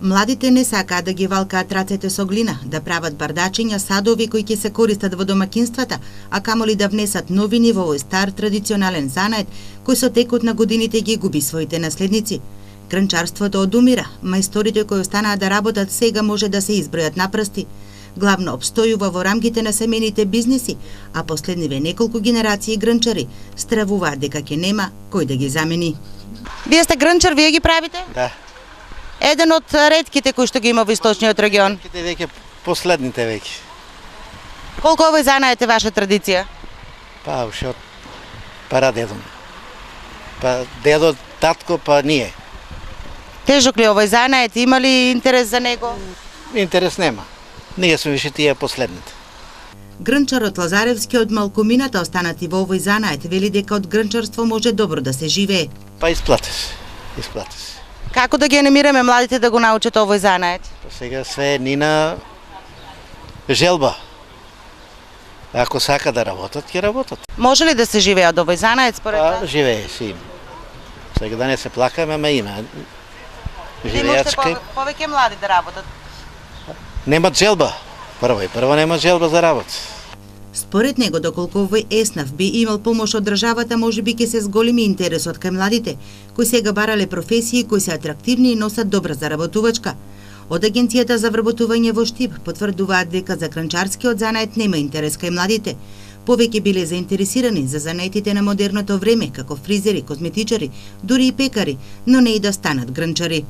Младите не сакаат да ги валкаат рацете со глина, да прават бардачиња, садови кои ќе се користат во домакинствата, а камоли да внесат новини во овој стар традиционален занает кој со текот на годините ги губи своите наследници. Грнчарството одумира, мајсторите кои останаа да работат сега може да се избројат на прсти. Главно обстојува во рамките на семејните бизниси, а последниве неколку генерации грнчари стравуваат дека ќе нема кој да ги замени. Вие сте грнчар, вие ги правите? Да. Еден од ретките кои што ги има во источниот регион. Веќе последните веќе. Колку овој занает е ваша традиција? Па уште од прадедо. Па дедо, татко, па ние. Тежок ли овој занает? Има ли интерес за него? Интерес нема. Ние сме више тие последните. Грнчарот Лазаревски од малкумината останати во овој занает вели дека од грнчарство може добро да се живее. Па исплати се. Исплати се. Како да ги анимираме младите да го научат овој занает? Па сега све е ни на желба. Ако сака да работат, ќе работат. Може ли да се живее од овој занает според вас? Па живее се има. Сега да не се плакаме, ама има. Живеачка. Повеќе млади да работат. Немат желба. Прво немат желба за работа. Според него, доколку овој еснав би имал помош од државата, можеби ќе се зголеми интересот кај младите, кои сега барале професии кои се атрактивни и носат добра заработувачка. Од Агенцијата за вработување во Штип потврдуваат дека за грнчарскиот занает нема интерес кај младите. Повеќе биле заинтересирани за занаетите на модерното време, како фризери, козметичари, дури и пекари, но не и да станат грнчари.